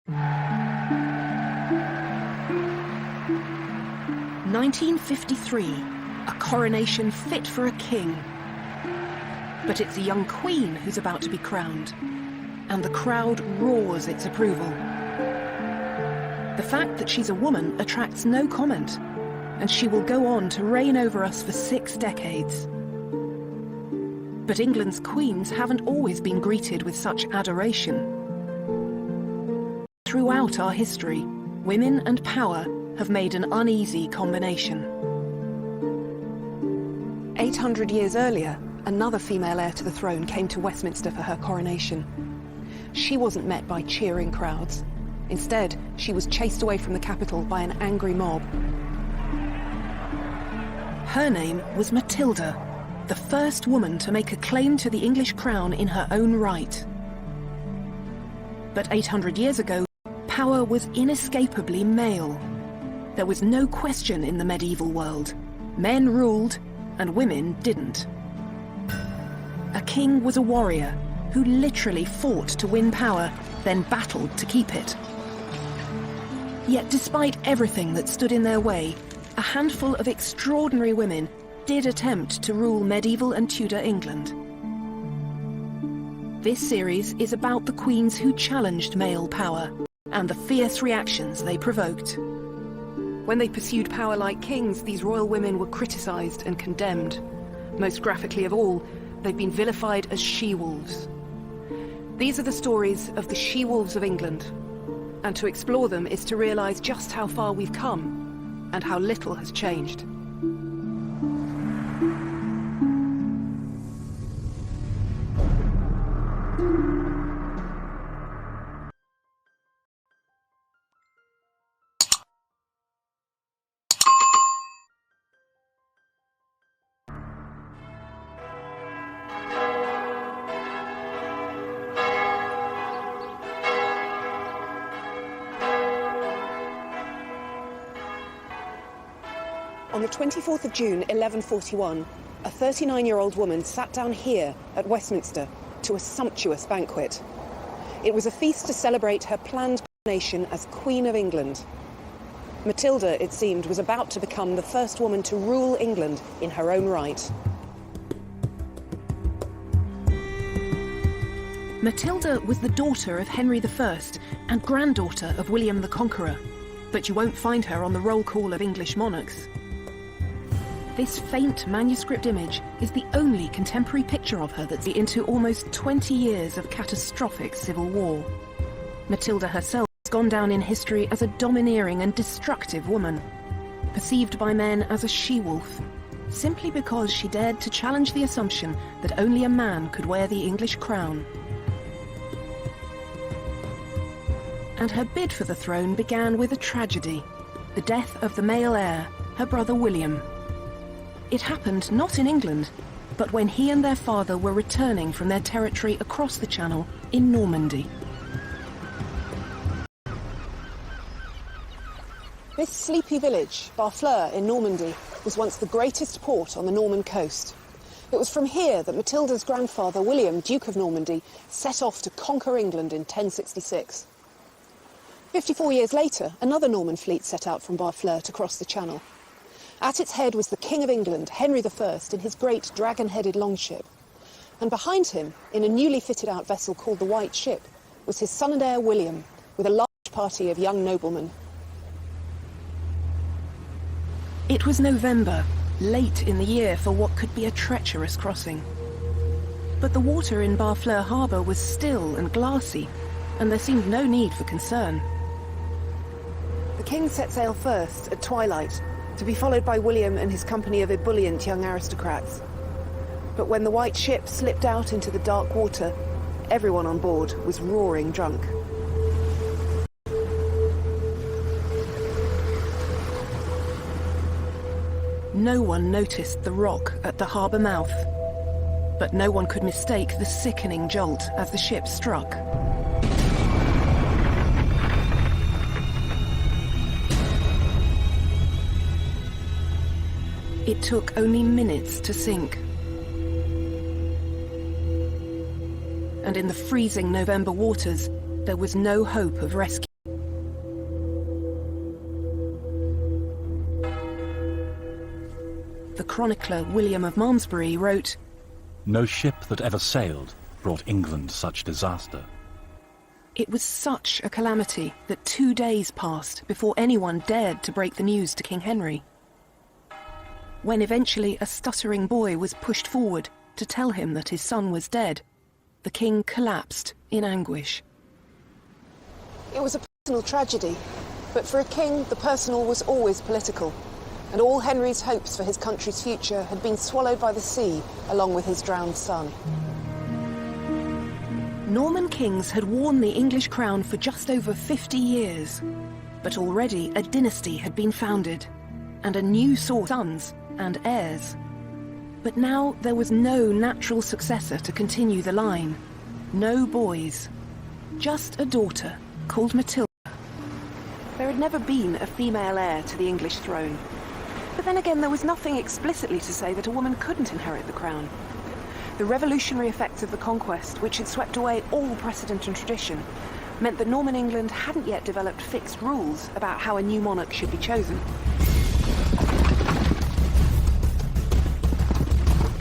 1953, a coronation fit for a king. But it's a young queen who's about to be crowned, and the crowd roars its approval. The fact that she's a woman attracts no comment, and she will go on to reign over us for 6 decades. But England's queens haven't always been greeted with such adoration. Throughout our history, women and power have made an uneasy combination. 800 years earlier, another female heir to the throne came to Westminster for her coronation. She wasn't met by cheering crowds. Instead, she was chased away from the capital by an angry mob. Her name was Matilda, the first woman to make a claim to the English crown in her own right. But 800 years ago, power was inescapably male. There was no question in the medieval world. Men ruled, and women didn't. A king was a warrior who literally fought to win power, then battled to keep it. Yet despite everything that stood in their way, a handful of extraordinary women did attempt to rule medieval and Tudor England. This series is about the queens who challenged male power and the fierce reactions they provoked. When they pursued power like kings, these royal women were criticised and condemned. Most graphically of all, they've been vilified as she-wolves. These are the stories of the she-wolves of England. And to explore them is to realise just how far we've come and how little has changed. On the 24th of June, 1141, a 39-year-old woman sat down here at Westminster to a sumptuous banquet. It was a feast to celebrate her planned coronation as Queen of England. Matilda, it seemed, was about to become the first woman to rule England in her own right. Matilda was the daughter of Henry I and granddaughter of William the Conqueror, but you won't find her on the roll call of English monarchs. This faint manuscript image is the only contemporary picture of her that's into almost 20 years of catastrophic civil war. Matilda herself has gone down in history as a domineering and destructive woman, perceived by men as a she-wolf, simply because she dared to challenge the assumption that only a man could wear the English crown. And her bid for the throne began with a tragedy, the death of the male heir, her brother William. It happened not in England, but when he and their father were returning from their territory across the Channel in Normandy. This sleepy village, Barfleur in Normandy, was once the greatest port on the Norman coast. It was from here that Matilda's grandfather William, Duke of Normandy, set off to conquer England in 1066. 54 years later, another Norman fleet set out from Barfleur to cross the Channel. At its head was the King of England, Henry I, in his great dragon-headed longship. And behind him, in a newly fitted-out vessel called the White Ship, was his son and heir William, with a large party of young noblemen. It was November, late in the year for what could be a treacherous crossing. But the water in Barfleur harbour was still and glassy, and there seemed no need for concern. The king set sail first at twilight, to be followed by William and his company of ebullient young aristocrats. But when the White Ship slipped out into the dark water, everyone on board was roaring drunk. No one noticed the rock at the harbour mouth, but no one could mistake the sickening jolt as the ship struck. It took only minutes to sink. And in the freezing November waters, there was no hope of rescue. the chronicler William of Malmesbury wrote, "No ship that ever sailed brought England such disaster." It was such a calamity that 2 days passed before anyone dared to break the news to King Henry. When eventually a stuttering boy was pushed forward to tell him that his son was dead, the king collapsed in anguish. It was a personal tragedy, but for a king, the personal was always political, and all Henry's hopes for his country's future had been swallowed by the sea, along with his drowned son. Norman kings had worn the English crown for just over 50 years, but already a dynasty had been founded, and a new source of sons and heirs. But now there was no natural successor to continue the line. No boys. Just a daughter called Matilda. There had never been a female heir to the English throne. But then again, there was nothing explicitly to say that a woman couldn't inherit the crown. The revolutionary effects of the conquest, which had swept away all precedent and tradition, meant that Norman England hadn't yet developed fixed rules about how a new monarch should be chosen.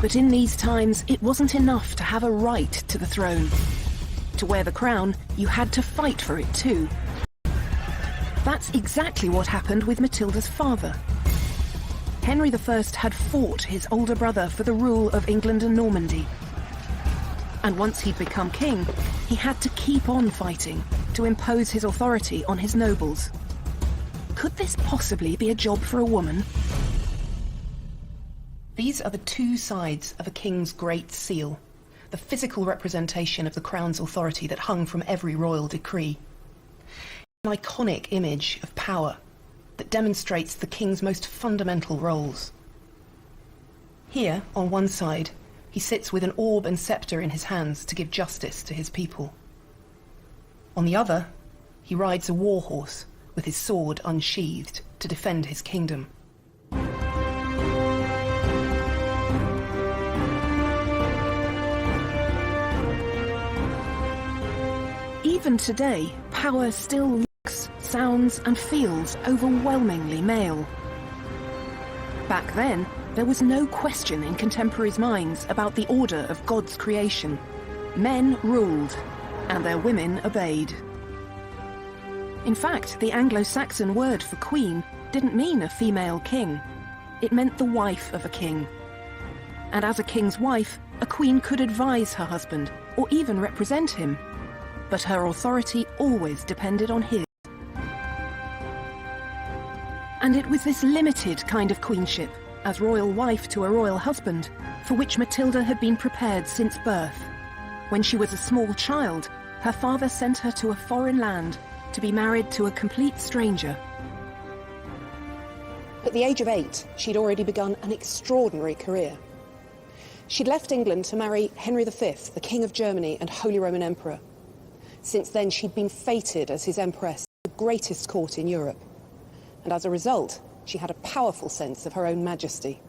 But in these times, it wasn't enough to have a right to the throne. To wear the crown, you had to fight for it too. That's exactly what happened with Matilda's father. Henry I had fought his older brother for the rule of England and Normandy. And once he'd become king, he had to keep on fighting to impose his authority on his nobles. Could this possibly be a job for a woman? These are the two sides of a king's great seal, the physical representation of the crown's authority that hung from every royal decree. An iconic image of power that demonstrates the king's most fundamental roles. Here, on one side, he sits with an orb and scepter in his hands to give justice to his people. On the other, he rides a war horse with his sword unsheathed to defend his kingdom. Even today, power still looks, sounds and feels overwhelmingly male. Back then, there was no question in contemporaries' minds about the order of God's creation. Men ruled, and their women obeyed. In fact, the Anglo-Saxon word for queen didn't mean a female king. It meant the wife of a king. And as a king's wife, a queen could advise her husband, or even represent him. But her authority always depended on his. And it was this limited kind of queenship, as royal wife to a royal husband, for which Matilda had been prepared since birth. When she was a small child, her father sent her to a foreign land to be married to a complete stranger. At the age of 8, she'd already begun an extraordinary career. She'd left England to marry Henry V, the King of Germany and Holy Roman Emperor. Since then, she'd been fated as his empress, the greatest court in Europe. And as a result, she had a powerful sense of her own majesty.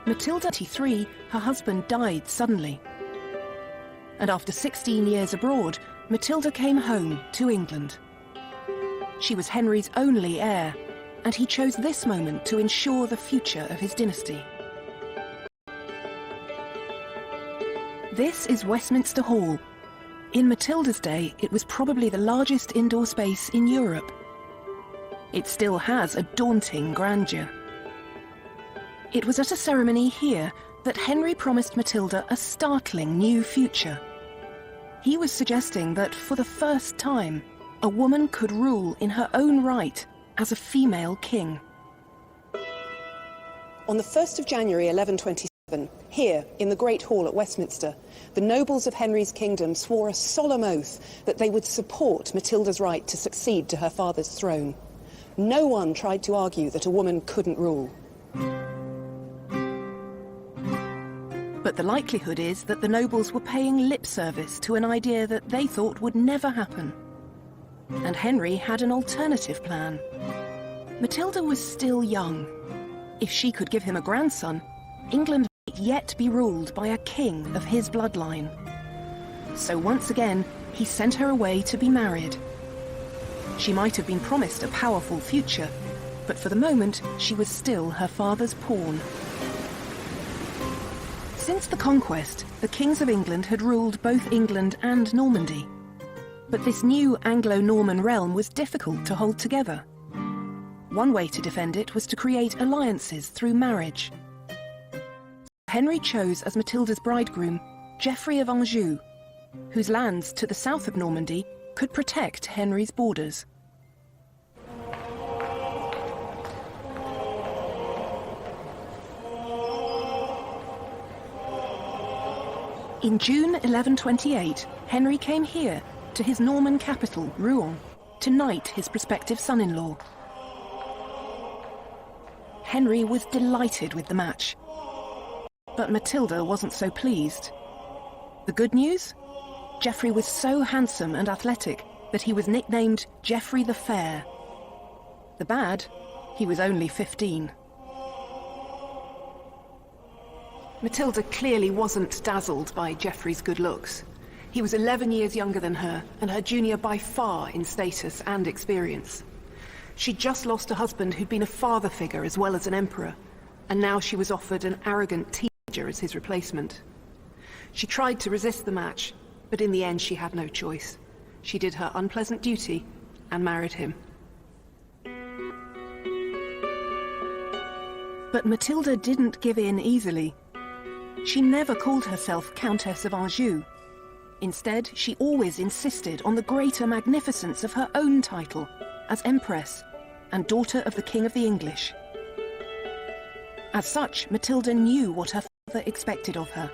Matilda, 23, her husband died suddenly. And after 16 years abroad, Matilda came home to England. She was Henry's only heir, and he chose this moment to ensure the future of his dynasty. This is Westminster Hall. In Matilda's day, it was probably the largest indoor space in Europe. It still has a daunting grandeur. It was at a ceremony here that Henry promised Matilda a startling new future. He was suggesting that for the first time, a woman could rule in her own right as a female king. On the 1st of January 1127, here in the Great Hall at Westminster, the nobles of Henry's kingdom swore a solemn oath that they would support Matilda's right to succeed to her father's throne. No one tried to argue that a woman couldn't rule. But the likelihood is that the nobles were paying lip service to an idea that they thought would never happen. And Henry had an alternative plan. Matilda was still young. If she could give him a grandson, England might yet be ruled by a king of his bloodline. So once again, he sent her away to be married. She might have been promised a powerful future, but for the moment, she was still her father's pawn. Since the conquest, the kings of England had ruled both England and Normandy. But this new Anglo-Norman realm was difficult to hold together. One way to defend it was to create alliances through marriage. Henry chose as Matilda's bridegroom Geoffrey of Anjou, whose lands to the south of Normandy could protect Henry's borders. In June 1128, Henry came here to his Norman capital, Rouen, to knight his prospective son-in-law. Henry was delighted with the match, but Matilda wasn't so pleased. The good news? Geoffrey was so handsome and athletic that he was nicknamed Geoffrey the Fair. The bad? He was only 15. Matilda clearly wasn't dazzled by Geoffrey's good looks. He was 11 years younger than her, and her junior by far in status and experience. She'd just lost a husband who'd been a father figure as well as an emperor, and now she was offered an arrogant teenager as his replacement. She tried to resist the match, but in the end she had no choice. She did her unpleasant duty and married him. But Matilda didn't give in easily. She never called herself Countess of Anjou. Instead, she always insisted on the greater magnificence of her own title as Empress and daughter of the King of the English. As such, Matilda knew what her father expected of her,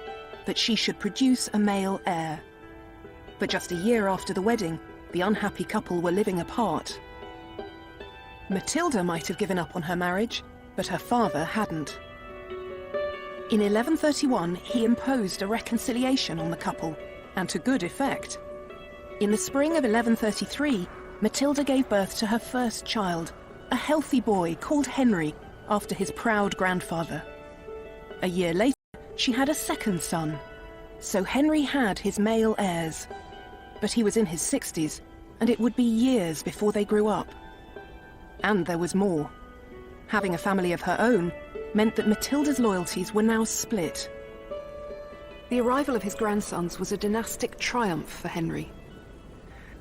that she should produce a male heir. But just a year after the wedding, the unhappy couple were living apart. Matilda might have given up on her marriage, but her father hadn't. In 1131, he imposed a reconciliation on the couple, and to good effect. In the spring of 1133, Matilda gave birth to her first child, a healthy boy called Henry, after his proud grandfather. A year later, she had a second son. So Henry had his male heirs. But he was in his 60s, and it would be years before they grew up. And there was more. Having a family of her own meant that Matilda's loyalties were now split. The arrival of his grandsons was a dynastic triumph for Henry.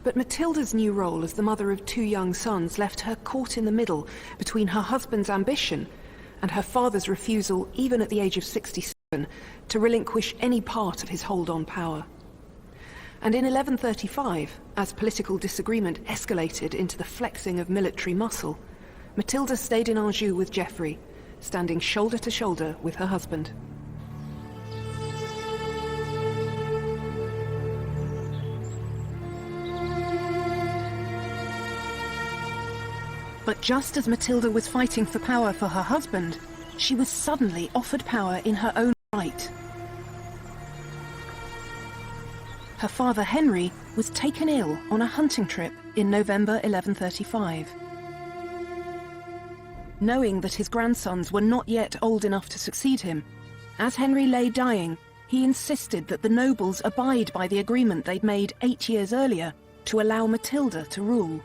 But Matilda's new role as the mother of two young sons left her caught in the middle between her husband's ambition and her father's refusal, even at the age of 67, to relinquish any part of his hold on power. And in 1135, as political disagreement escalated into the flexing of military muscle, Matilda stayed in Anjou with Geoffrey, standing shoulder to shoulder with her husband. But just as Matilda was fighting for power for her husband, she was suddenly offered power in her own right. Her father Henry was taken ill on a hunting trip in November 1135. Knowing that his grandsons were not yet old enough to succeed him, as Henry lay dying, he insisted that the nobles abide by the agreement they'd made 8 years earlier to allow Matilda to rule.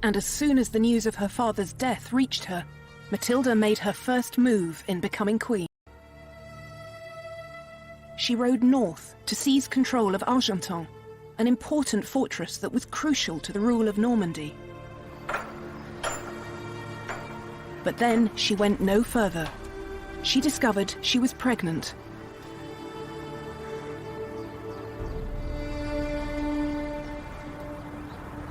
And as soon as the news of her father's death reached her, Matilda made her first move in becoming queen. She rode north to seize control of Argentan, an important fortress that was crucial to the rule of Normandy. But then she went no further. She discovered she was pregnant.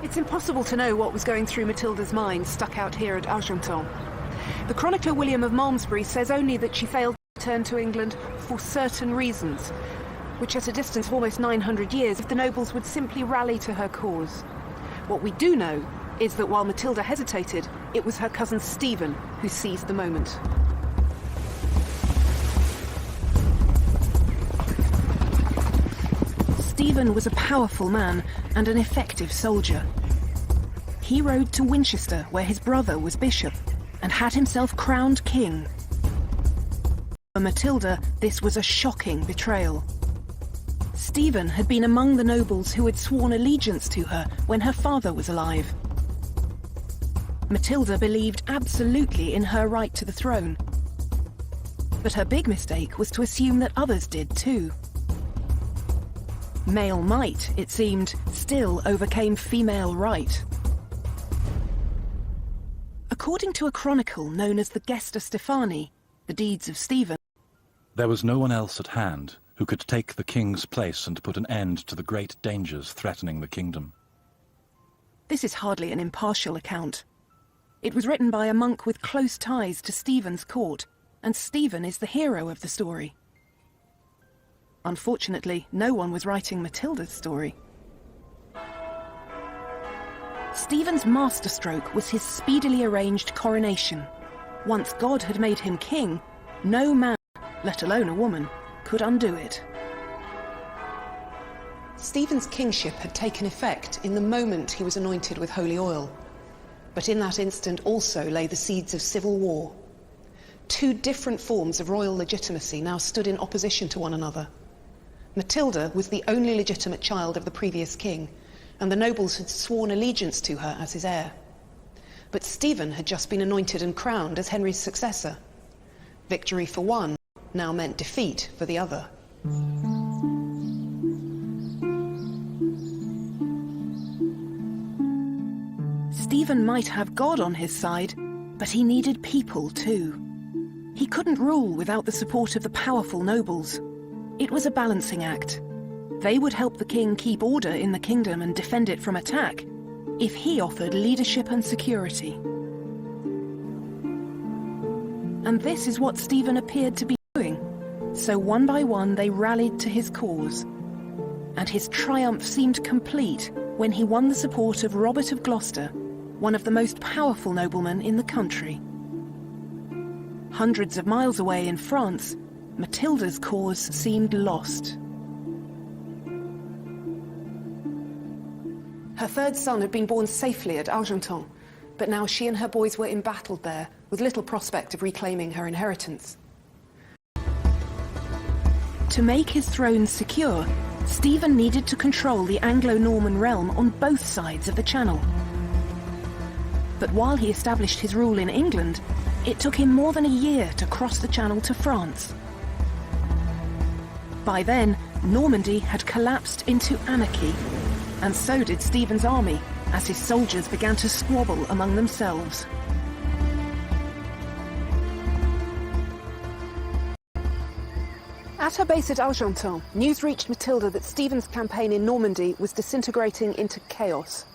It's impossible to know what was going through Matilda's mind stuck out here at Argentan. The chronicler William of Malmesbury says only that she failed to return to England for certain reasons, which at a distance of almost 900 years, if the nobles would simply rally to her cause. What we do know is that while Matilda hesitated, it was her cousin Stephen who seized the moment. Stephen was a powerful man and an effective soldier. He rode to Winchester, where his brother was bishop, and had himself crowned king. For Matilda, this was a shocking betrayal. Stephen had been among the nobles who had sworn allegiance to her when her father was alive. Matilda believed absolutely in her right to the throne. But her big mistake was to assume that others did too. Male might, it seemed, still overcame female right. According to a chronicle known as the Gesta Stephani, the deeds of Stephen, there was no one else at hand who could take the king's place and put an end to the great dangers threatening the kingdom. This is hardly an impartial account. It was written by a monk with close ties to Stephen's court, and Stephen is the hero of the story. Unfortunately, no one was writing Matilda's story. Stephen's masterstroke was his speedily arranged coronation. Once God had made him king, no man, let alone a woman, could undo it. Stephen's kingship had taken effect in the moment he was anointed with holy oil. But in that instant also lay the seeds of civil war. Two different forms of royal legitimacy now stood in opposition to one another. Matilda was the only legitimate child of the previous king, and the nobles had sworn allegiance to her as his heir. But Stephen had just been anointed and crowned as Henry's successor. Victory for one now meant defeat for the other. Stephen might have God on his side, but he needed people too. He couldn't rule without the support of the powerful nobles. It was a balancing act. They would help the king keep order in the kingdom and defend it from attack, if he offered leadership and security. And this is what Stephen appeared to be doing. So one by one they rallied to his cause. And his triumph seemed complete when he won the support of Robert of Gloucester, one of the most powerful noblemen in the country. Hundreds of miles away in France, Matilda's cause seemed lost. Her third son had been born safely at Argenton, but now she and her boys were embattled there, with little prospect of reclaiming her inheritance. To make his throne secure, Stephen needed to control the Anglo-Norman realm on both sides of the Channel. But while he established his rule in England, it took him more than a year to cross the Channel to France. By then, Normandy had collapsed into anarchy, and so did Stephen's army, as his soldiers began to squabble among themselves. At her base at Argenton, news reached Matilda that Stephen's campaign in Normandy was disintegrating into chaos.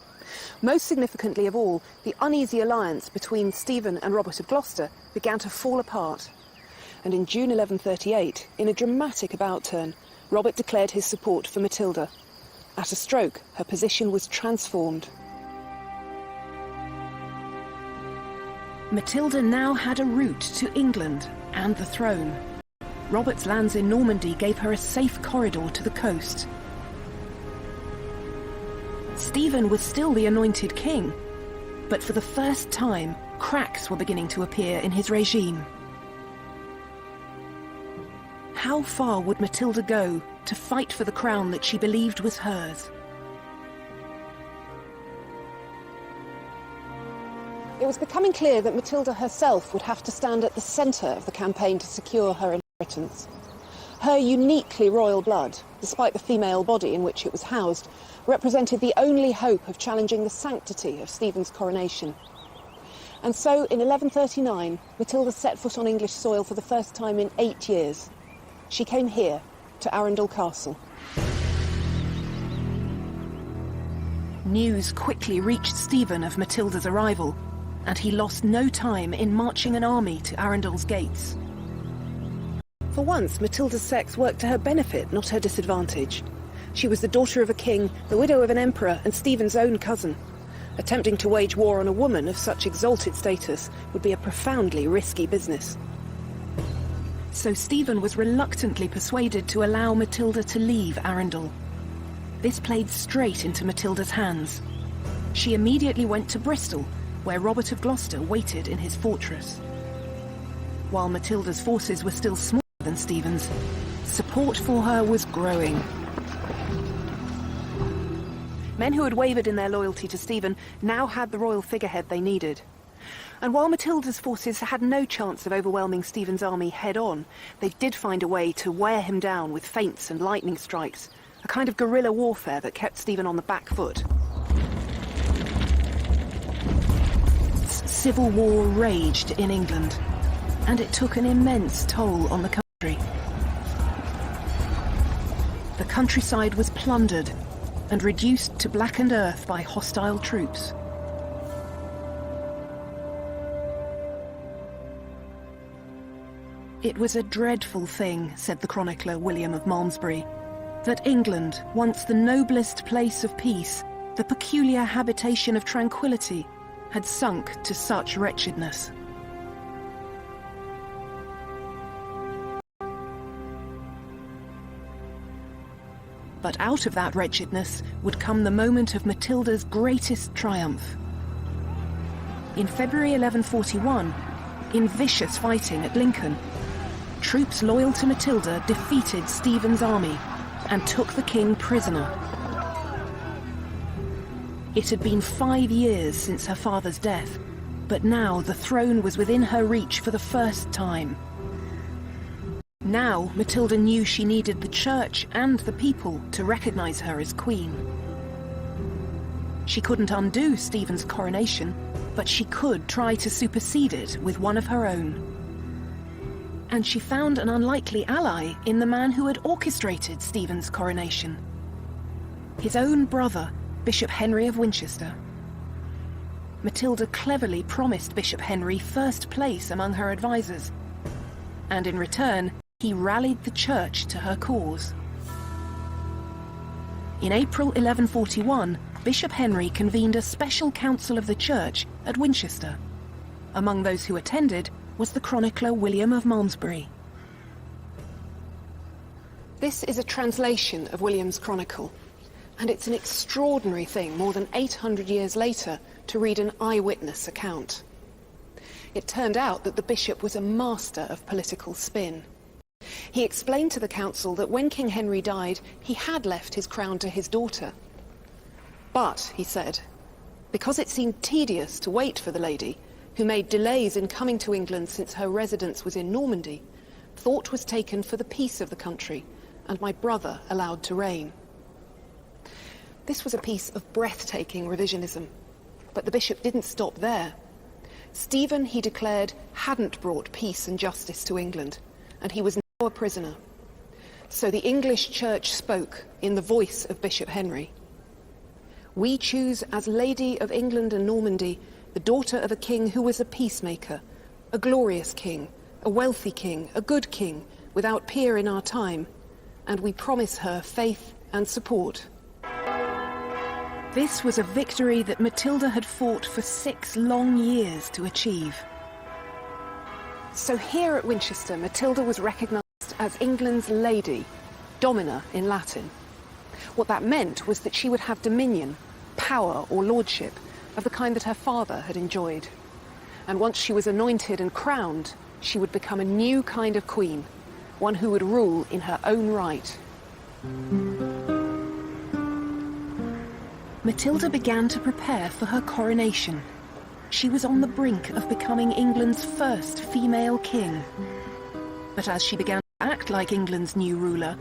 Most significantly of all, the uneasy alliance between Stephen and Robert of Gloucester began to fall apart. And in June 1138, in a dramatic about-turn, Robert declared his support for Matilda. At a stroke, her position was transformed. Matilda now had a route to England and the throne. Robert's lands in Normandy gave her a safe corridor to the coast. Stephen was still the anointed king, but for the first time, cracks were beginning to appear in his regime. How far would Matilda go to fight for the crown that she believed was hers? It was becoming clear that Matilda herself would have to stand at the centre of the campaign to secure her inheritance. Her uniquely royal blood, despite the female body in which it was housed, represented the only hope of challenging the sanctity of Stephen's coronation. And so, in 1139, Matilda set foot on English soil for the first time in 8 years. She came here, to Arundel Castle. News quickly reached Stephen of Matilda's arrival, and he lost no time in marching an army to Arundel's gates. For once, Matilda's sex worked to her benefit, not her disadvantage. She was the daughter of a king, the widow of an emperor, and Stephen's own cousin. Attempting to wage war on a woman of such exalted status would be a profoundly risky business. So Stephen was reluctantly persuaded to allow Matilda to leave Arundel. This played straight into Matilda's hands. She immediately went to Bristol, where Robert of Gloucester waited in his fortress. While Matilda's forces were still smaller than Stephen's, support for her was growing. Men who had wavered in their loyalty to Stephen now had the royal figurehead they needed. And while Matilda's forces had no chance of overwhelming Stephen's army head-on, they did find a way to wear him down with feints and lightning strikes, a kind of guerrilla warfare that kept Stephen on the back foot. Civil war raged in England, and it took an immense toll on the country. The countryside was plundered and reduced to blackened earth by hostile troops. It was a dreadful thing, said the chronicler William of Malmesbury, that England, once the noblest place of peace, the peculiar habitation of tranquility, had sunk to such wretchedness. But out of that wretchedness would come the moment of Matilda's greatest triumph. In February 1141, in vicious fighting at Lincoln, troops loyal to Matilda defeated Stephen's army and took the king prisoner. It had been 5 years since her father's death, but now the throne was within her reach for the first time. Now Matilda knew she needed the church and the people to recognize her as queen. She couldn't undo Stephen's coronation, but she could try to supersede it with one of her own. And she found an unlikely ally in the man who had orchestrated Stephen's coronation. His own brother, Bishop Henry of Winchester. Matilda cleverly promised Bishop Henry first place among her advisors, and in return, he rallied the church to her cause. In April 1141, Bishop Henry convened a special council of the church at Winchester. Among those who attended was the chronicler William of Malmesbury. This is a translation of William's chronicle, and it's an extraordinary thing, more than 800 years later, to read an eyewitness account. It turned out that the bishop was a master of political spin. He explained to the council that when King Henry died, he had left his crown to his daughter. But, he said, because it seemed tedious to wait for the lady, who made delays in coming to England since her residence was in Normandy, thought was taken for the peace of the country, and my brother allowed to reign. This was a piece of breathtaking revisionism, but the bishop didn't stop there. Stephen, he declared, hadn't brought peace and justice to England, and he was now a prisoner. So the English church spoke in the voice of Bishop Henry. We choose as Lady of England and Normandy the daughter of a king who was a peacemaker, a glorious king, a wealthy king, a good king, without peer in our time, and we promise her faith and support. This was a victory that Matilda had fought for 6 long years to achieve. So here at Winchester, Matilda was recognised as England's lady, domina in Latin. What that meant was that she would have dominion, power or lordship, of the kind that her father had enjoyed. And once she was anointed and crowned, she would become a new kind of queen, one who would rule in her own right. Matilda began to prepare for her coronation. She was on the brink of becoming England's first female king. But as she began to act like England's new ruler,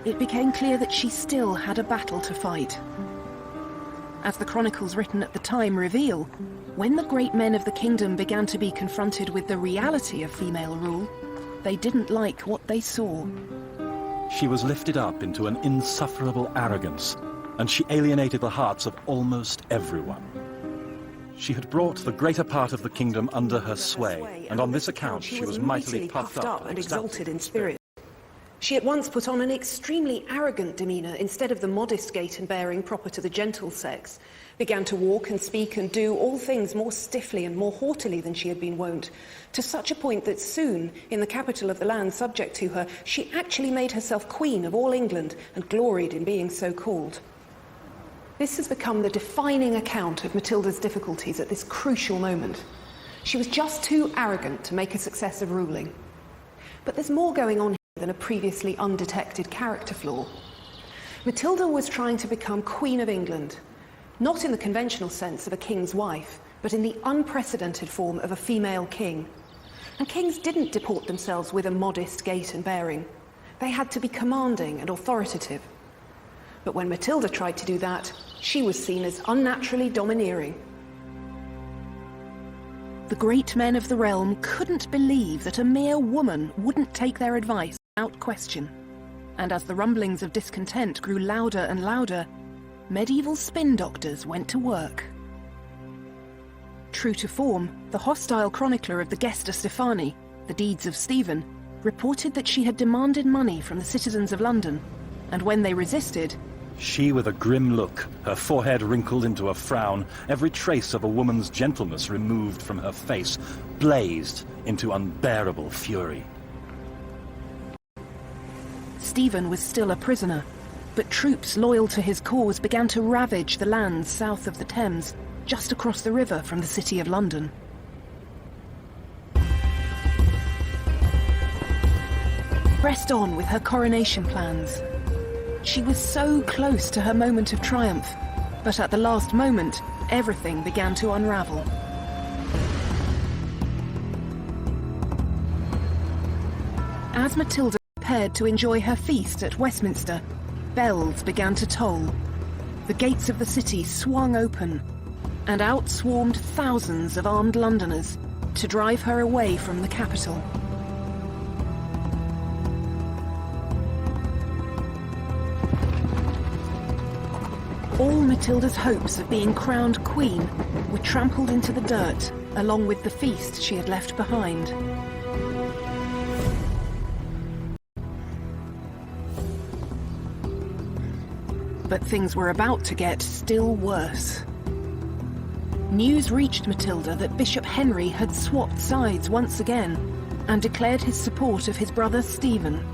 it became clear that she still had a battle to fight. As the chronicles written at the time reveal, when the great men of the kingdom began to be confronted with the reality of female rule, they didn't like what they saw. She was lifted up into an insufferable arrogance, and she alienated the hearts of almost everyone. She had brought the greater part of the kingdom under her sway, and on this account she was mightily puffed up and exalted in spirit. She at once put on an extremely arrogant demeanour instead of the modest gait and bearing proper to the gentle sex, began to walk and speak and do all things more stiffly and more haughtily than she had been wont, to such a point that soon, in the capital of the land subject to her, she actually made herself queen of all England and gloried in being so called. This has become the defining account of Matilda's difficulties at this crucial moment. She was just too arrogant to make a success of ruling. But there's more going on here than a previously undetected character flaw. Matilda was trying to become Queen of England, Not in the conventional sense of a king's wife, but in the unprecedented form of a female king. And kings didn't deport themselves with a modest gait and bearing. They had to be commanding and authoritative. But when Matilda tried to do that, she was seen as unnaturally domineering. The great men of the realm couldn't believe that a mere woman wouldn't take their advice without question. And as the rumblings of discontent grew louder and louder, medieval spin doctors went to work. True to form, the hostile chronicler of the Gesta Stephani, the Deeds of Stephen, reported that she had demanded money from the citizens of London, and when they resisted, she, with a grim look, her forehead wrinkled into a frown, every trace of a woman's gentleness removed from her face, blazed into unbearable fury. Stephen was still a prisoner, but troops loyal to his cause began to ravage the lands south of the Thames, just across the river from the City of London. Pressed on with her coronation plans. She was so close to her moment of triumph, but at the last moment, everything began to unravel. As Matilda prepared to enjoy her feast at Westminster, bells began to toll. The gates of the city swung open, and out swarmed thousands of armed Londoners to drive her away from the capital. All Matilda's hopes of being crowned queen were trampled into the dirt, along with the feast she had left behind. But things were about to get still worse. News reached Matilda that Bishop Henry had swapped sides once again and declared his support of his brother Stephen.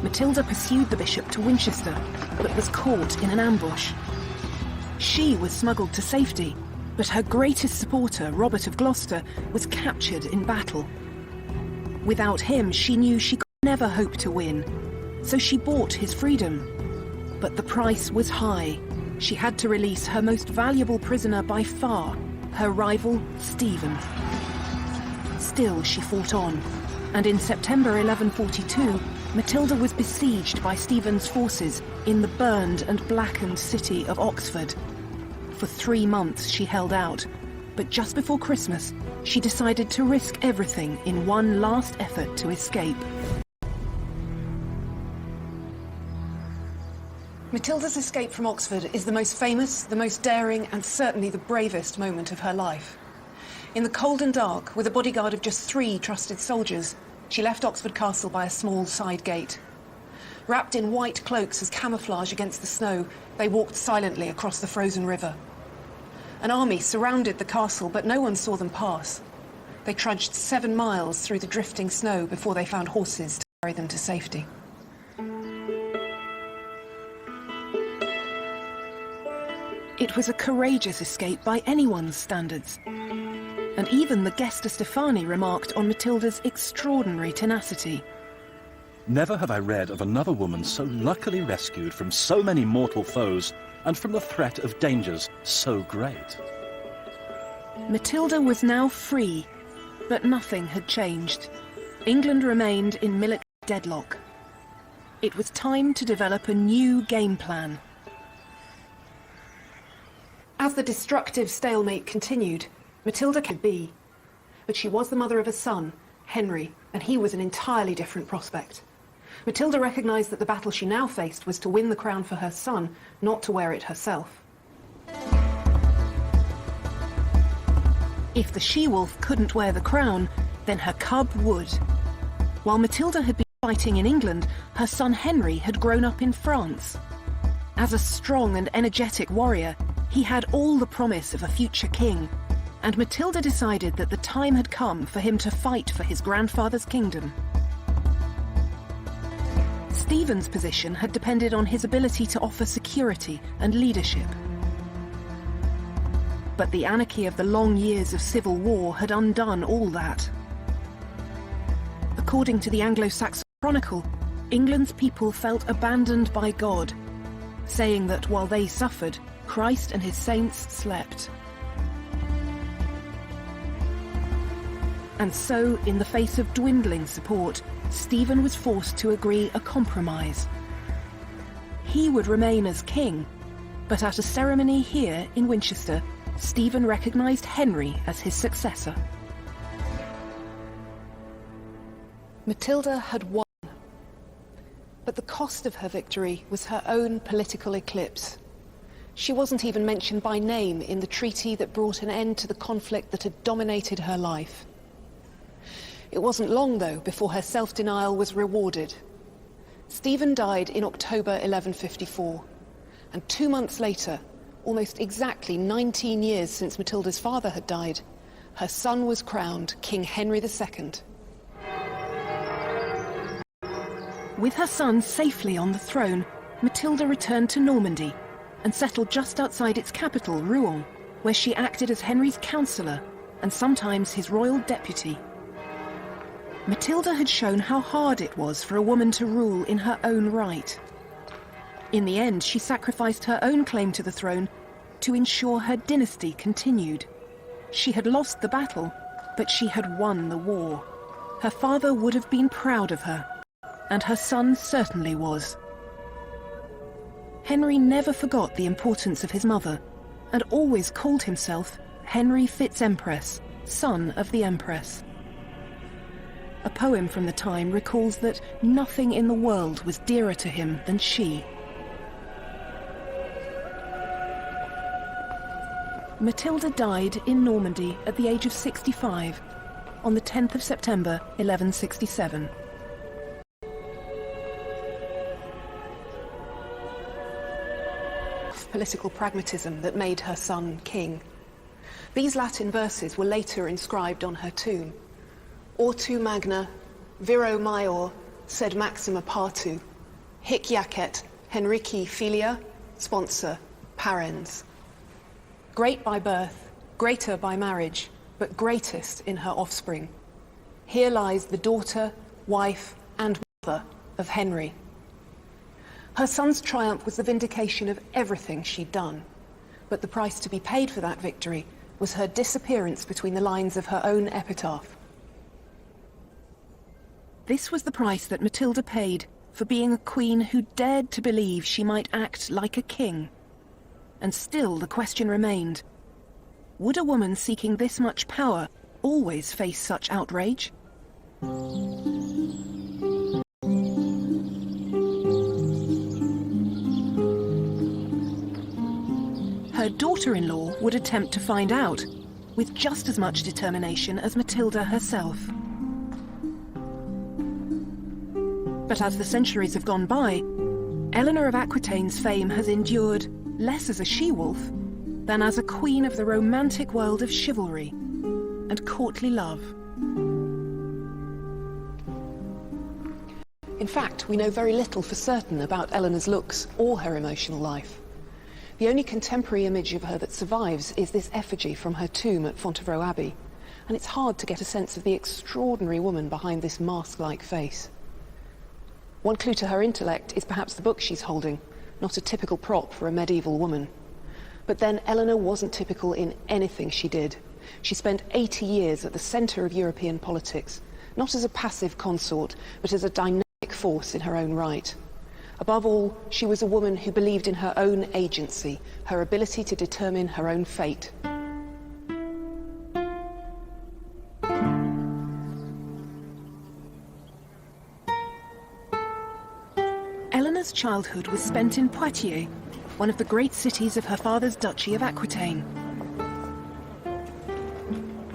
Matilda pursued the bishop to Winchester, but was caught in an ambush. She was smuggled to safety, but her greatest supporter, Robert of Gloucester, was captured in battle. Without him, she knew she could never hope to win, so she bought his freedom. But the price was high. She had to release her most valuable prisoner by far, her rival, Stephen. Still, she fought on, and in September 1142, Matilda was besieged by Stephen's forces in the burned and blackened city of Oxford. For 3 months she held out, but just before Christmas, she decided to risk everything in one last effort to escape. Matilda's escape from Oxford is the most famous, the most daring, and certainly the bravest moment of her life. In the cold and dark, with a bodyguard of just 3 trusted soldiers, she left Oxford Castle by a small side gate. Wrapped in white cloaks as camouflage against the snow, they walked silently across the frozen river. An army surrounded the castle, but no one saw them pass. They trudged 7 miles through the drifting snow before they found horses to carry them to safety. It was a courageous escape by anyone's standards. And even the Gesta Stephani remarked on Matilda's extraordinary tenacity. Never have I read of another woman so luckily rescued from so many mortal foes and from the threat of dangers so great. Matilda was now free, but nothing had changed. England remained in military deadlock. It was time to develop a new game plan. As the destructive stalemate continued, Matilda could be. But she was the mother of a son, Henry, and he was an entirely different prospect. Matilda recognised that the battle she now faced was to win the crown for her son, not to wear it herself. If the she-wolf couldn't wear the crown, then her cub would. While Matilda had been fighting in England, her son Henry had grown up in France. As a strong and energetic warrior, he had all the promise of a future king, and Matilda decided that the time had come for him to fight for his grandfather's kingdom. Stephen's position had depended on his ability to offer security and leadership. But the anarchy of the long years of civil war had undone all that. According to the Anglo-Saxon Chronicle, England's people felt abandoned by God, saying that while they suffered, Christ and his saints slept. And so, in the face of dwindling support, Stephen was forced to agree a compromise. He would remain as king, but at a ceremony here in Winchester, Stephen recognised Henry as his successor. Matilda had won, but the cost of her victory was her own political eclipse. She wasn't even mentioned by name in the treaty that brought an end to the conflict that had dominated her life. It wasn't long, though, before her self-denial was rewarded. Stephen died in October 1154, and 2 months later, almost exactly 19 years since Matilda's father had died, her son was crowned King Henry II. With her son safely on the throne, Matilda returned to Normandy and settled just outside its capital, Rouen, where she acted as Henry's counsellor and sometimes his royal deputy. Matilda had shown how hard it was for a woman to rule in her own right. In the end, she sacrificed her own claim to the throne to ensure her dynasty continued. She had lost the battle, but she had won the war. Her father would have been proud of her, and her son certainly was. Henry never forgot the importance of his mother, and always called himself Henry Fitz-Empress, son of the Empress. A poem from the time recalls that nothing in the world was dearer to him than she. Matilda died in Normandy at the age of 65 on the 10th of September 1167. Political pragmatism that made her son king. These Latin verses were later inscribed on her tomb. Ortu magna, viro maior, sed maxima partu, hic jacet Henrici filia, sponsor, parens. Great by birth, greater by marriage, but greatest in her offspring. Here lies the daughter, wife, and mother of Henry. Her son's triumph was the vindication of everything she'd done, but the price to be paid for that victory was her disappearance between the lines of her own epitaph. This was the price that Matilda paid for being a queen who dared to believe she might act like a king. And still the question remained, would a woman seeking this much power always face such outrage? Her daughter-in-law would attempt to find out, with just as much determination as Matilda herself. But as the centuries have gone by, Eleanor of Aquitaine's fame has endured less as a she-wolf than as a queen of the romantic world of chivalry and courtly love. In fact, we know very little for certain about Eleanor's looks or her emotional life. The only contemporary image of her that survives is this effigy from her tomb at Fontevraud Abbey, and it's hard to get a sense of the extraordinary woman behind this mask-like face. One clue to her intellect is perhaps the book she's holding, not a typical prop for a medieval woman. But then Eleanor wasn't typical in anything she did. She spent 80 years at the centre of European politics, not as a passive consort, but as a dynamic force in her own right. Above all, she was a woman who believed in her own agency, her ability to determine her own fate. Eleanor's childhood was spent in Poitiers, one of the great cities of her father's Duchy of Aquitaine.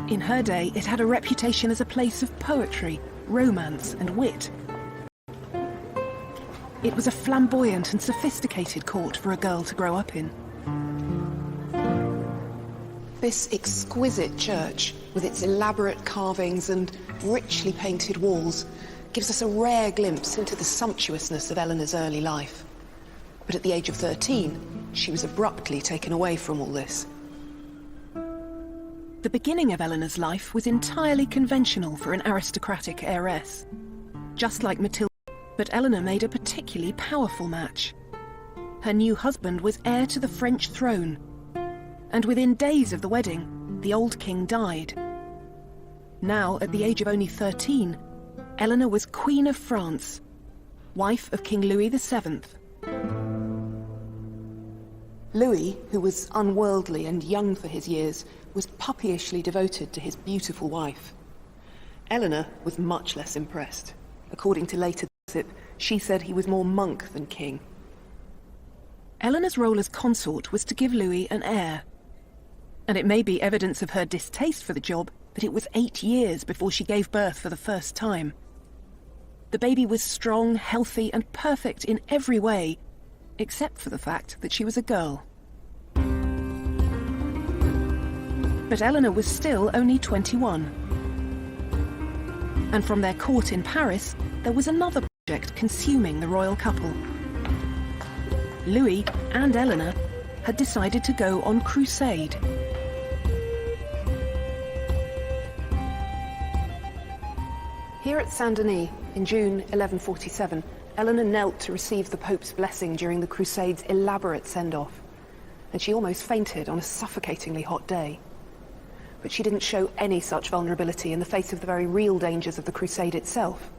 In her day, it had a reputation as a place of poetry, romance, and wit. It was a flamboyant and sophisticated court for a girl to grow up in. This exquisite church, with its elaborate carvings and richly painted walls, gives us a rare glimpse into the sumptuousness of Eleanor's early life. But at the age of 13, she was abruptly taken away from all this. The beginning of Eleanor's life was entirely conventional for an aristocratic heiress. Just like Matilda, but Eleanor made a particularly powerful match. her new husband was heir to the French throne. And within days of the wedding, the old king died. Now, at the age of only 13, Eleanor was Queen of France, wife of King Louis VII. Louis, who was unworldly and young for his years, was puppyishly devoted to his beautiful wife. Eleanor was much less impressed. According to later gossip, she said he was more monk than king. Eleanor's role as consort was to give Louis an heir. And it may be evidence of her distaste for the job that it was 8 years before she gave birth for the first time. The baby was strong, healthy, and perfect in every way, except for the fact that she was a girl. But Eleanor was still only 21. And from their court in Paris, there was another project consuming the royal couple. Louis and Eleanor had decided to go on crusade. Here at Saint-Denis, in June 1147, Eleanor knelt to receive the Pope's blessing during the Crusade's elaborate send-off, and she almost fainted on a suffocatingly hot day. But she didn't show any such vulnerability in the face of the very real dangers of the Crusade itself.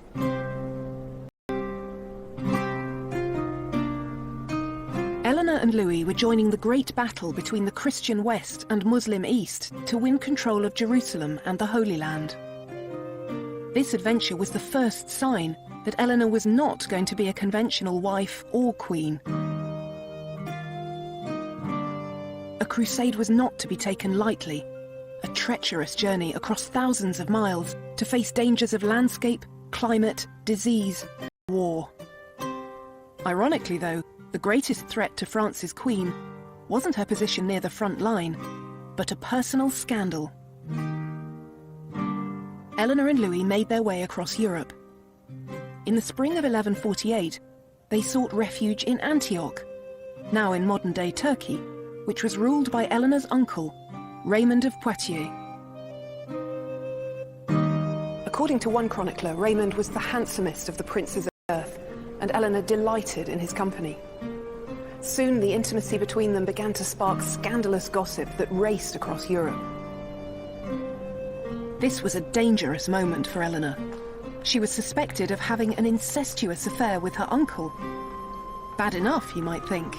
Eleanor and Louis were joining the great battle between the Christian West and Muslim East to win control of Jerusalem and the Holy Land. This adventure was the first sign that Eleanor was not going to be a conventional wife or queen. A crusade was not to be taken lightly, a treacherous journey across thousands of miles to face dangers of landscape, climate, disease, and war. Ironically, though, the greatest threat to France's queen wasn't her position near the front line, but a personal scandal. Eleanor and Louis made their way across Europe. In the spring of 1148, they sought refuge in Antioch, now in modern-day Turkey, which was ruled by Eleanor's uncle, Raymond of Poitiers. According to one chronicler, Raymond was the handsomest of the princes of the earth, and Eleanor delighted in his company. Soon the intimacy between them began to spark scandalous gossip that raced across Europe. This was a dangerous moment for Eleanor. She was suspected of having an incestuous affair with her uncle. Bad enough, you might think.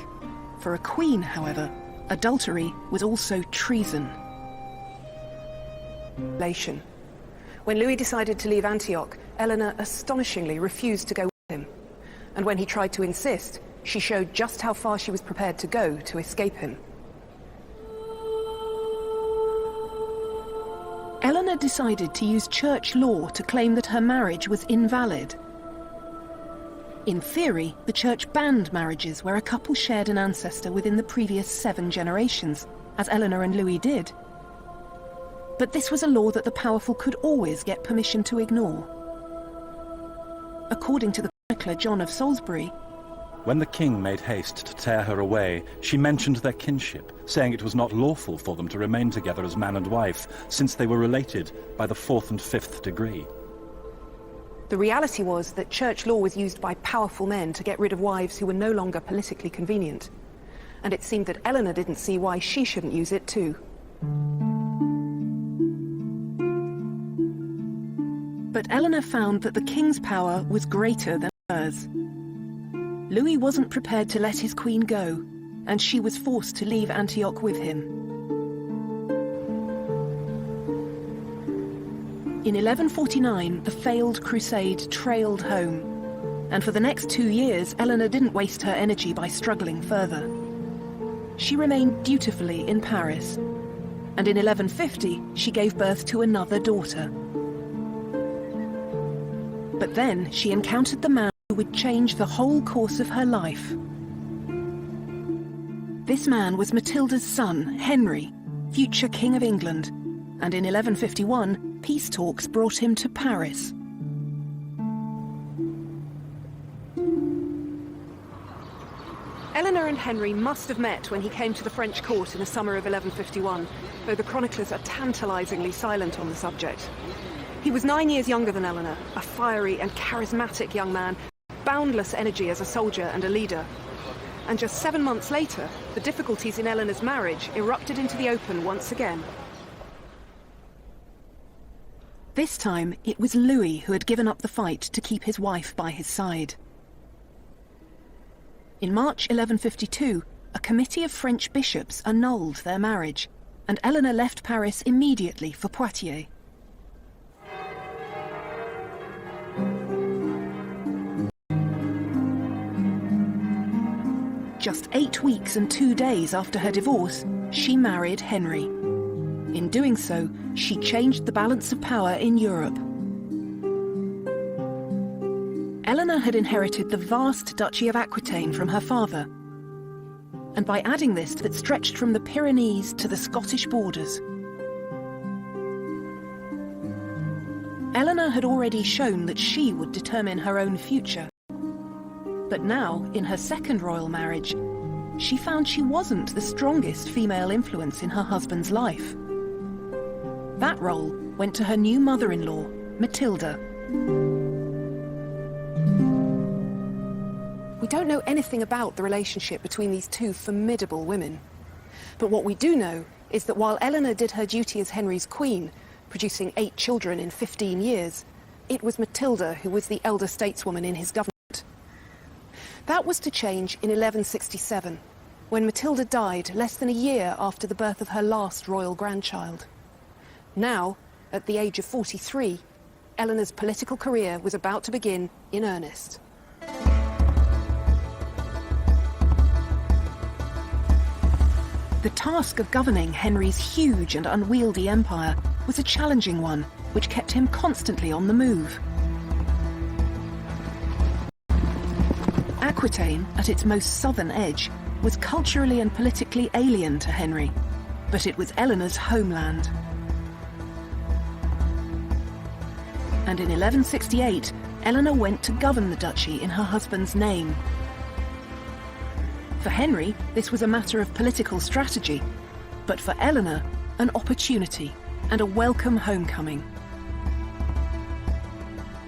For a queen, however, adultery was also treason. When Louis decided to leave Antioch, Eleanor astonishingly refused to go with him. And when he tried to insist, she showed just how far she was prepared to go to escape him. Eleanor decided to use church law to claim that her marriage was invalid. In theory, the church banned marriages where a couple shared an ancestor within the previous 7 generations, as Eleanor and Louis did. But this was a law that the powerful could always get permission to ignore. According to the chronicler John of Salisbury, when the king made haste to tear her away, she mentioned their kinship, saying it was not lawful for them to remain together as man and wife, since they were related by the 4th and 5th degree. The reality was that church law was used by powerful men to get rid of wives who were no longer politically convenient. And it seemed that Eleanor didn't see why she shouldn't use it too. But Eleanor found that the king's power was greater than hers. Louis wasn't prepared to let his queen go, and she was forced to leave Antioch with him. In 1149, the failed crusade trailed home, and for the next 2 years, Eleanor didn't waste her energy by struggling further. She remained dutifully in Paris, and in 1150, she gave birth to another daughter. But then she encountered the man who would change the whole course of her life. This man was Matilda's son, Henry, future King of England, and in 1151, peace talks brought him to Paris. Eleanor and Henry must have met when he came to the French court in the summer of 1151, though the chroniclers are tantalizingly silent on the subject. He was 9 years younger than Eleanor, a fiery and charismatic young man, boundless energy as a soldier and a leader. And just 7 months later, the difficulties in Eleanor's marriage erupted into the open once again. This time, it was Louis who had given up the fight to keep his wife by his side. In March 1152, a committee of French bishops annulled their marriage, and Eleanor left Paris immediately for Poitiers. Just 8 weeks and 2 days after her divorce, she married Henry. In doing so, she changed the balance of power in Europe. Eleanor had inherited the vast Duchy of Aquitaine from her father, and by adding this that stretched from the Pyrenees to the Scottish borders. Eleanor had already shown that she would determine her own future. But now, in her second royal marriage, she found she wasn't the strongest female influence in her husband's life. That role went to her new mother-in-law, Matilda. We don't know anything about the relationship between these two formidable women. But what we do know is that while Eleanor did her duty as Henry's queen, producing 8 children in 15 years, it was Matilda who was the elder stateswoman in his government. That was to change in 1167, when Matilda died less than a year after the birth of her last royal grandchild. Now, at the age of 43, Eleanor's political career was about to begin in earnest. The task of governing Henry's huge and unwieldy empire was a challenging one, which kept him constantly on the move. Aquitaine, at its most southern edge, was culturally and politically alien to Henry, but it was Eleanor's homeland. And in 1168, Eleanor went to govern the duchy in her husband's name. For Henry, this was a matter of political strategy, but for Eleanor, an opportunity and a welcome homecoming.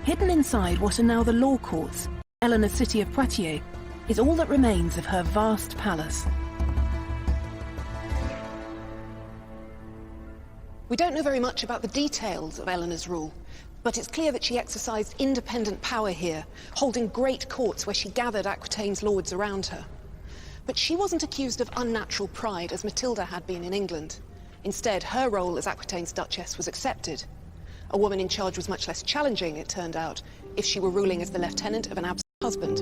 Hidden inside what are now the law courts, Eleanor's city of Poitiers is all that remains of her vast palace. We don't know very much about the details of Eleanor's rule, but it's clear that she exercised independent power here, holding great courts where she gathered Aquitaine's lords around her. But she wasn't accused of unnatural pride as Matilda had been in England. Instead, her role as Aquitaine's duchess was accepted. A woman in charge was much less challenging, it turned out, if she were ruling as the lieutenant of an absent husband.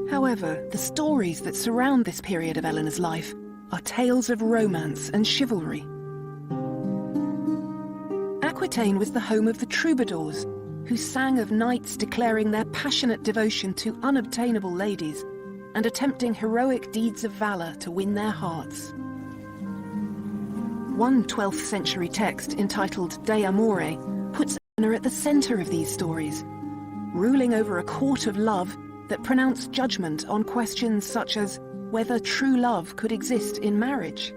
However, the stories that surround this period of Eleanor's life are tales of romance and chivalry. Aquitaine was the home of the troubadours, who sang of knights declaring their passionate devotion to unobtainable ladies and attempting heroic deeds of valor to win their hearts. One 12th century text entitled De Amore puts Eleanor at the center of these stories, ruling over a court of love that pronounced judgment on questions such as whether true love could exist in marriage.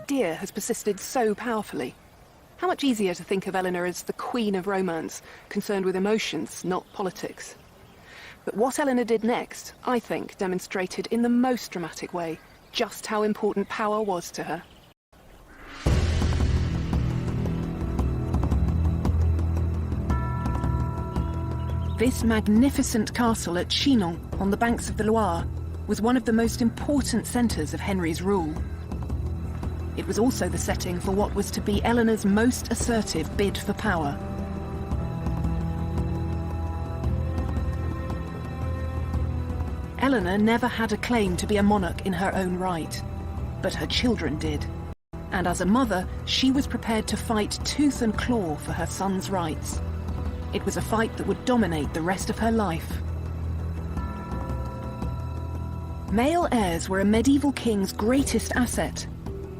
Idea has persisted so powerfully. How much easier to think of Eleanor as the queen of romance, concerned with emotions, not politics. But what Eleanor did next, I think, demonstrated in the most dramatic way just how important power was to her. This magnificent castle at Chinon, on the banks of the Loire, was one of the most important centres of Henry's rule. It was also the setting for what was to be Eleanor's most assertive bid for power. Eleanor never had a claim to be a monarch in her own right, but her children did. And as a mother, she was prepared to fight tooth and claw for her son's rights. It was a fight that would dominate the rest of her life. Male heirs were a medieval king's greatest asset,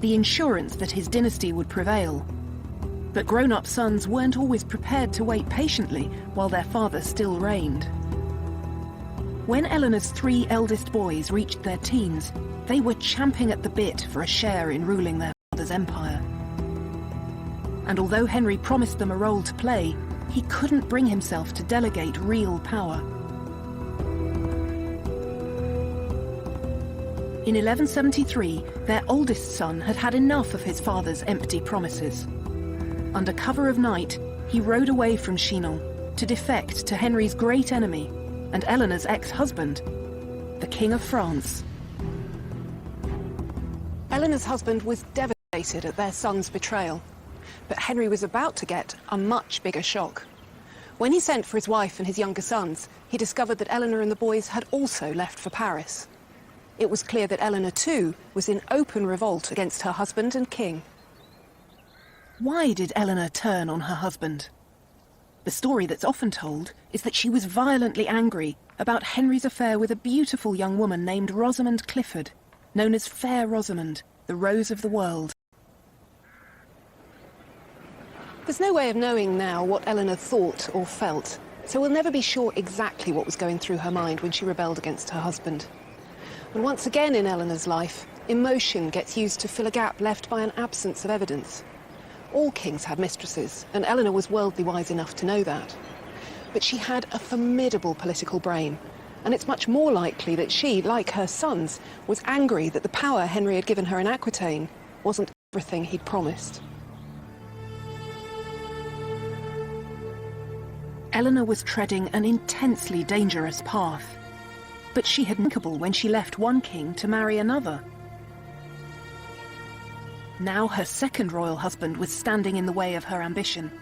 the insurance that his dynasty would prevail. But grown-up sons weren't always prepared to wait patiently while their father still reigned. When Eleanor's 3 eldest boys reached their teens, they were champing at the bit for a share in ruling their father's empire. And although Henry promised them a role to play, he couldn't bring himself to delegate real power. In 1173, their oldest son had had enough of his father's empty promises. Under cover of night, he rode away from Chinon to defect to Henry's great enemy and Eleanor's ex-husband, the King of France. Eleanor's husband was devastated at their son's betrayal, but Henry was about to get a much bigger shock. When he sent for his wife and his younger sons, he discovered that Eleanor and the boys had also left for Paris. It was clear that Eleanor, too, was in open revolt against her husband and king. Why did Eleanor turn on her husband? The story that's often told is that she was violently angry about Henry's affair with a beautiful young woman named Rosamond Clifford, known as Fair Rosamond, the Rose of the World. There's no way of knowing now what Eleanor thought or felt, so we'll never be sure exactly what was going through her mind when she rebelled against her husband. And once again in Eleanor's life, emotion gets used to fill a gap left by an absence of evidence. All kings had mistresses, and Eleanor was worldly wise enough to know that. But she had a formidable political brain, and it's much more likely that she, like her sons, was angry that the power Henry had given her in Aquitaine wasn't everything he'd promised. Eleanor was treading an intensely dangerous path, but she had thinkable when she left one king to marry another. Now her second royal husband was standing in the way of her ambition,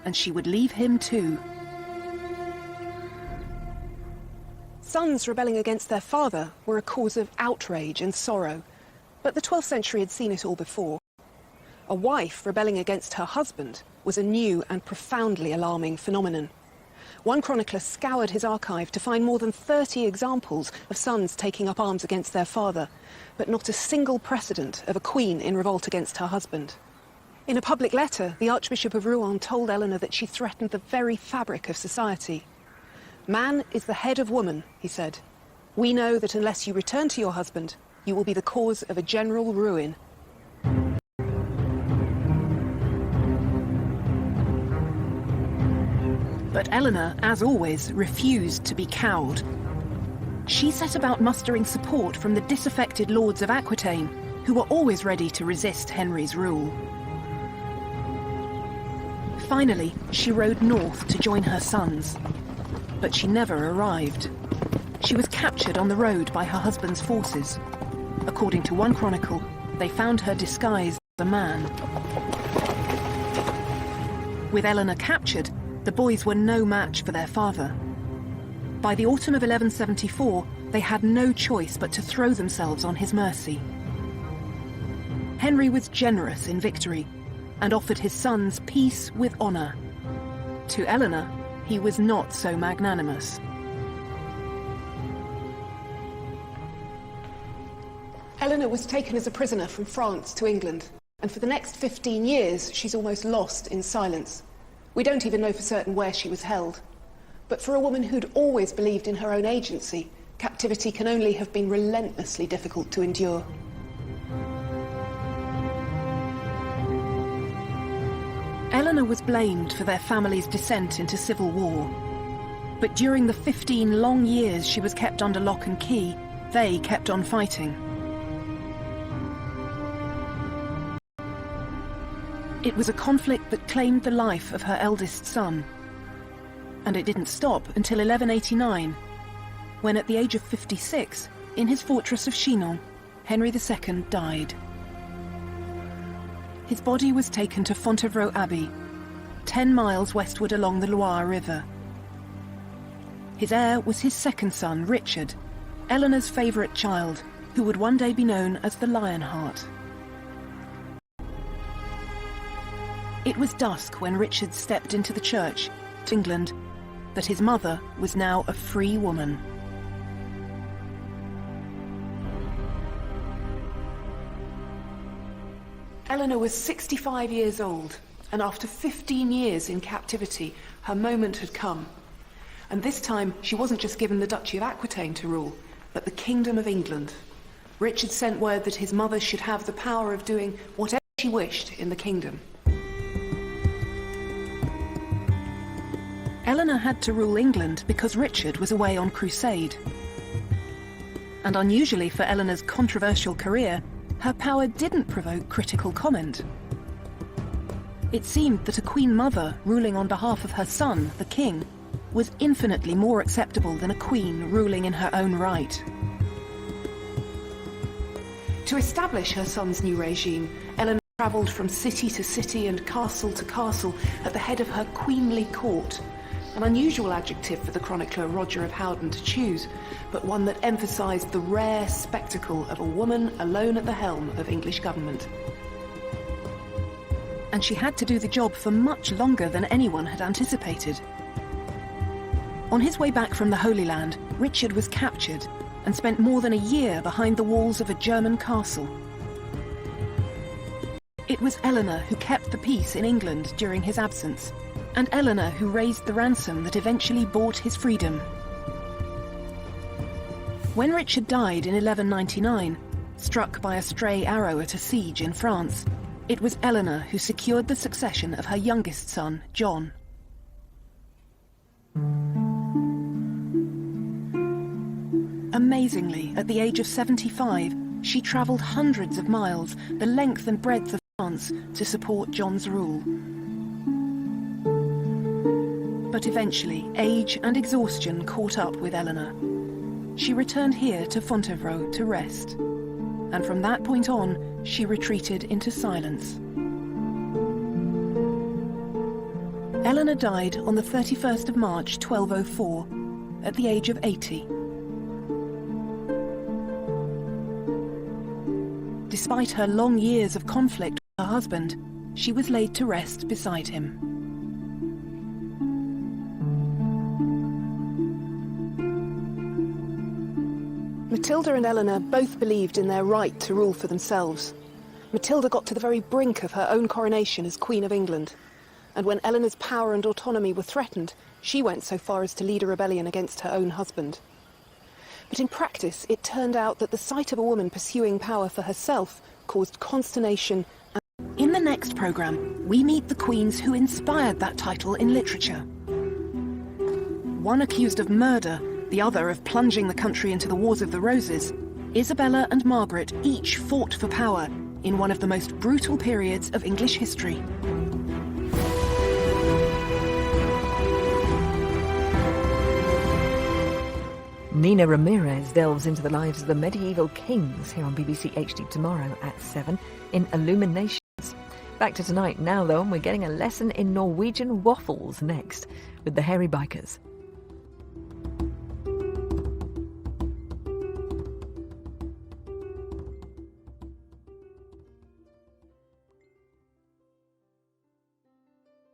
and she would leave him too. Sons rebelling against their father were a cause of outrage and sorrow, but the 12th century had seen it all before. A wife rebelling against her husband was a new and profoundly alarming phenomenon. One chronicler scoured his archive to find more than 30 examples of sons taking up arms against their father, but not a single precedent of a queen in revolt against her husband. In a public letter, the Archbishop of Rouen told Eleanor that she threatened the very fabric of society. "Man is the head of woman," he said. "We know that unless you return to your husband, you will be the cause of a general ruin." But Eleanor, as always, refused to be cowed. She set about mustering support from the disaffected lords of Aquitaine, who were always ready to resist Henry's rule. Finally, she rode north to join her sons. But she never arrived. She was captured on the road by her husband's forces. According to one chronicle, they found her disguised as a man. With Eleanor captured, the boys were no match for their father. By the autumn of 1174, they had no choice but to throw themselves on his mercy. Henry was generous in victory and offered his sons peace with honour. To Eleanor, he was not so magnanimous. Eleanor was taken as a prisoner from France to England, and for the next 15 years she's almost lost in silence. We don't even know for certain where she was held. But for a woman who'd always believed in her own agency, captivity can only have been relentlessly difficult to endure. Eleanor was blamed for their family's descent into civil war. But during the 15 long years she was kept under lock and key, they kept on fighting. It was a conflict that claimed the life of her eldest son. And it didn't stop until 1189, when at the age of 56, in his fortress of Chinon, Henry II died. His body was taken to Fontevraud Abbey, 10 miles westward along the Loire River. His heir was his second son, Richard, Eleanor's favourite child, who would one day be known as the Lionheart. It was dusk when Richard stepped into the church, England, that his mother was now a free woman. Eleanor was 65 years old, and after 15 years in captivity, her moment had come. And this time, she wasn't just given the Duchy of Aquitaine to rule, but the Kingdom of England. Richard sent word that his mother should have the power of doing whatever she wished in the kingdom. Eleanor had to rule England because Richard was away on crusade. And unusually for Eleanor's controversial career, her power didn't provoke critical comment. It seemed that a Queen Mother ruling on behalf of her son, the King, was infinitely more acceptable than a queen ruling in her own right. To establish her son's new regime, Eleanor travelled from city to city and castle to castle at the head of her queenly court, an unusual adjective for the chronicler Roger of Howden to choose, but one that emphasised the rare spectacle of a woman alone at the helm of English government. And she had to do the job for much longer than anyone had anticipated. On his way back from the Holy Land, Richard was captured and spent more than a year behind the walls of a German castle. It was Eleanor who kept the peace in England during his absence, and Eleanor who raised the ransom that eventually bought his freedom. When Richard died in 1199, struck by a stray arrow at a siege in France, it was Eleanor who secured the succession of her youngest son, John. Amazingly, at the age of 75, she travelled hundreds of miles, the length and breadth of France, to support John's rule. But eventually, age and exhaustion caught up with Eleanor. She returned here to Fontevraud to rest, and from that point on, she retreated into silence. Eleanor died on the 31st of March 1204, at the age of 80. Despite her long years of conflict with her husband, she was laid to rest beside him. Matilda and Eleanor both believed in their right to rule for themselves. Matilda got to the very brink of her own coronation as Queen of England. And when Eleanor's power and autonomy were threatened, she went so far as to lead a rebellion against her own husband. But in practice, it turned out that the sight of a woman pursuing power for herself caused consternation. In the next programme, we meet the queens who inspired that title in literature. One accused of murder, the other of plunging the country into the Wars of the Roses, Isabella and Margaret each fought for power in one of the most brutal periods of English history. Nina Ramirez delves into the lives of the medieval kings here on BBC HD tomorrow at 7 in Illuminations. Back to tonight now, though, and we're getting a lesson in Norwegian waffles next with the Hairy Bikers.